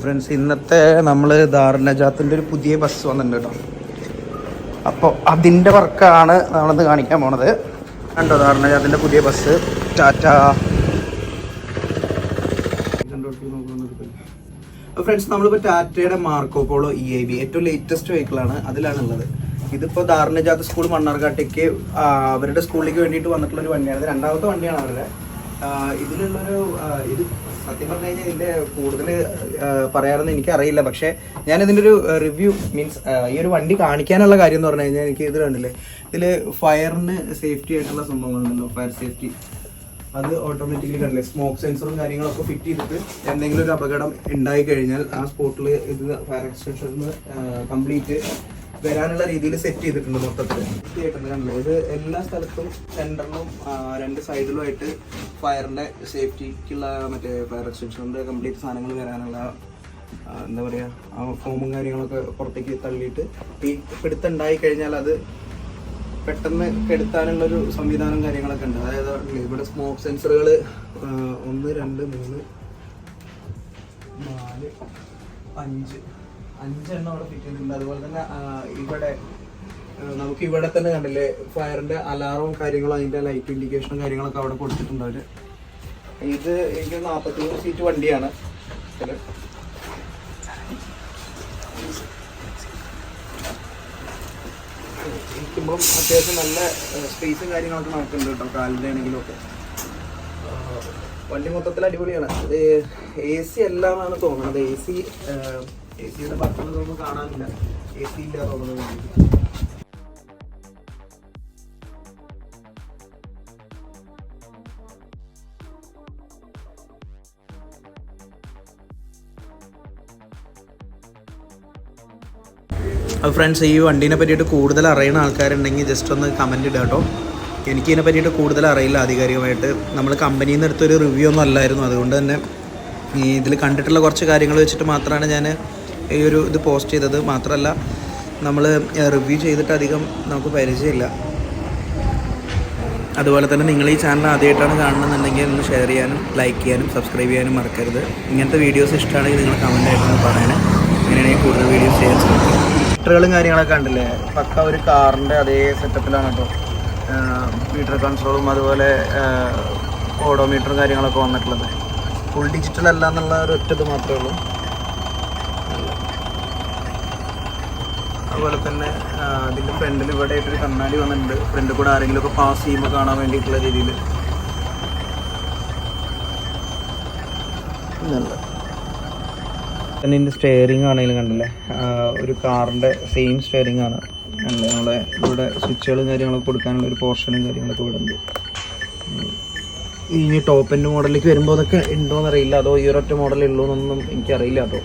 Friends, ഇന്നത്തെ നമ്മൾ ദാറുന്നജാത്തിൻ്റെ ഒരു പുതിയ ബസ് വന്നിട്ടുണ്ട് കേട്ടോ. അപ്പോൾ അതിൻ്റെ വർക്കാണ് നമ്മളിന്ന് കാണിക്കാൻ പോണത്. കണ്ടോ ദാറുന്നജാത്തിൻ്റെ പുതിയ ബസ്. ടാറ്റ. ഫ്രണ്ട്സ്, നമ്മളിപ്പോൾ ടാറ്റയുടെ മാർക്കോ പോളോ EIV ഏറ്റവും ലേറ്റസ്റ്റ് വെഹിക്കിളാണ്, അതിലാണുള്ളത്. ഇതിപ്പോൾ ദാറുന്നജാത്ത് സ്കൂൾ മണ്ണാർക്കാട്ടേക്ക് അവരുടെ സ്കൂളിലേക്ക് വേണ്ടിയിട്ട് വന്നിട്ടുള്ളൊരു വണ്ടിയാണ്. ഇത് രണ്ടാമത്തെ വണ്ടിയാണ് അവരുടെ. ഇതിലുള്ളൊരു ഇത് സത്യം പറഞ്ഞു കഴിഞ്ഞാൽ ഇതിൻ്റെ കൂടുതൽ പറയാറൊന്നും എനിക്കറിയില്ല. പക്ഷേ ഞാനിതിൻ്റെ ഒരു റിവ്യൂ മീൻസ് ഈ ഒരു വണ്ടി കാണിക്കാനുള്ള കാര്യം എന്ന് പറഞ്ഞു കഴിഞ്ഞാൽ എനിക്ക് ഇത് കണ്ടില്ലേ, ഇതിൽ ഫയറിന് സേഫ്റ്റി ആയിട്ടുള്ള സംഭവങ്ങളുണ്ടല്ലോ, ഫയർ സേഫ്റ്റി. അത് ഓട്ടോമാറ്റിക്കലി കണ്ടില്ലേ, സ്മോക്ക് സെൻസറും കാര്യങ്ങളൊക്കെ ഫിറ്റ് ചെയ്തിട്ട് എന്തെങ്കിലും ഒരു അപകടം ഉണ്ടായി കഴിഞ്ഞാൽ ആ സ്പോട്ടിൽ ഇത് ഫയർ എക്സ്റ്റൻഷന് കംപ്ലീറ്റ് വരാനുള്ള രീതിയിൽ സെറ്റ് ചെയ്തിട്ടുണ്ട്. മൊത്തത്തിൽ കണ്ടില്ലേ, ഇത് എല്ലാ സ്ഥലത്തും സെൻറ്ററിലും രണ്ട് സൈഡിലുമായിട്ട് ഫയറിൻ്റെ സേഫ്റ്റിക്കുള്ള മറ്റേ ഫയർ എക്സ്റ്റൻഷൻ്റെ കംപ്ലീറ്റ് സാധനങ്ങൾ വരാനുള്ള എന്താ പറയുക, ആ ഫോമും കാര്യങ്ങളൊക്കെ പുറത്തേക്ക് തള്ളിയിട്ട് ഈ പിടുത്തുണ്ടായി കഴിഞ്ഞാൽ അത് പെട്ടെന്ന് കെടുത്താനുള്ളൊരു സംവിധാനം കാര്യങ്ങളൊക്കെ ഉണ്ട്. അതായത് ഇവിടെ സ്മോക്ക് സെൻസറുകൾ 1 2 3 4 5 5 അവിടെ ഫിറ്റ് ചെയ്തിട്ടുണ്ട്. അതുപോലെ തന്നെ ഇവിടെ നമുക്ക് ഇവിടെ തന്നെ കണ്ടില്ലേ, ഫയറിൻ്റെ അലാറവും കാര്യങ്ങളും അതിൻ്റെ ലൈറ്റ് ഇൻഡിക്കേഷനും കാര്യങ്ങളൊക്കെ അവിടെ കൊടുത്തിട്ടുണ്ട് അവർ. ഇത് എനിക്ക് 43 സീറ്റ് വണ്ടിയാണ്. ഇരിക്കുമ്പം അത്യാവശ്യം നല്ല സ്പേസും കാര്യങ്ങളൊക്കെ നമുക്കുണ്ട് കേട്ടോ, കാലിൻ്റെ ആണെങ്കിലും ഒക്കെ. വണ്ടി മൊത്തത്തിൽ അടിപൊളിയാണ്. ഇത് AC എല്ലാമാണ് തോന്നുന്നത്. AC-യുടെ ബട്ടണൊന്നും കാണാനില്ല, AC ഇല്ല തോന്നുന്നത്. അപ്പോൾ ഫ്രണ്ട്സ്, ഈ വണ്ടീനെ പറ്റിയിട്ട് കൂടുതൽ അറിയുന്ന ആൾക്കാരുണ്ടെങ്കിൽ ജസ്റ്റ് ഒന്ന് കമൻറ്റ് ഇടുക കേട്ടോ. എനിക്കിതിനെ പറ്റിയിട്ട് കൂടുതൽ അറിയില്ല ആധികാരികമായിട്ട്. നമ്മൾ കമ്പനിയിൽ നിന്ന് എടുത്തൊരു റിവ്യൂ ഒന്നും അല്ലായിരുന്നു. അതുകൊണ്ട് തന്നെ ഈ ഇതിൽ കണ്ടിട്ടുള്ള കുറച്ച് കാര്യങ്ങൾ വെച്ചിട്ട് മാത്രമാണ് ഞാൻ ഈ ഒരു ഇത് പോസ്റ്റ് ചെയ്തത്. മാത്രമല്ല നമ്മൾ റിവ്യൂ ചെയ്തിട്ട് അധികം നമുക്ക് പരിചയമില്ല. അതുപോലെ തന്നെ നിങ്ങൾ ഈ ചാനൽ ആദ്യമായിട്ടാണ് കാണണമെന്നുണ്ടെങ്കിൽ ഒന്ന് ഷെയർ ചെയ്യാനും ലൈക്ക് ചെയ്യാനും സബ്സ്ക്രൈബ് ചെയ്യാനും മറക്കരുത്. ഇങ്ങനത്തെ വീഡിയോസ് ഇഷ്ടമാണെങ്കിൽ നിങ്ങൾ കമൻറ്റായിട്ടൊന്ന് പറയണേ. അങ്ങനെയാണെങ്കിൽ കൂടുതൽ വീഡിയോസ് ചെയ്യാൻ ശ്രമിക്കും. മീറ്ററുകളും കാര്യങ്ങളൊക്കെ ഉണ്ടല്ലേ, പക്ക ഒരു കാറിൻ്റെ അതേ സെറ്റപ്പിലാണ് കേട്ടോ. മീറ്റർ കൺട്രോളും അതുപോലെ ഓഡോമീറ്ററും കാര്യങ്ങളൊക്കെ വന്നിട്ടുള്ളത്. ഫുൾ ഡിജിറ്റൽ അല്ല എന്നുള്ള ഒരു ഒറ്റത് മാത്രമേ ഉള്ളൂ. അതുപോലെ തന്നെ അതിൻ്റെ ഫ്രണ്ടിൽ ഇവിടെ ആയിട്ടൊരു കണ്ണാടി വന്നിട്ടുണ്ട്. ഫ്രണ്ടിൽ കൂടെ ആരെങ്കിലുമൊക്കെ പാസ് ചെയ്യുമ്പോൾ കാണാൻ വേണ്ടിയിട്ടുള്ള രീതിയിൽ പിന്നെ ഇതിൻ്റെ സ്റ്റെയറിംഗ് ആണെങ്കിലും കണ്ടില്ലേ, ഒരു കാറിൻ്റെ സെയിം സ്റ്റെയറിംഗ് ആണ്. അല്ലേ, നമ്മളെ ഇവിടെ സ്വിച്ചുകളും കാര്യങ്ങളൊക്കെ കൊടുക്കാനുള്ള ഒരു പോർഷനും കാര്യങ്ങളൊക്കെ ഇവിടെ ഉണ്ട്. ഇനി ടോപ്പ് എൻഡ് മോഡലിലേക്ക് വരുമ്പോൾ അതൊക്കെ ഉണ്ടോയെന്നറിയില്ല. അതോ ഈ ഒരൊറ്റ മോഡലേ ഉള്ളൂ എന്നൊന്നും എനിക്കറിയില്ല കേട്ടോ.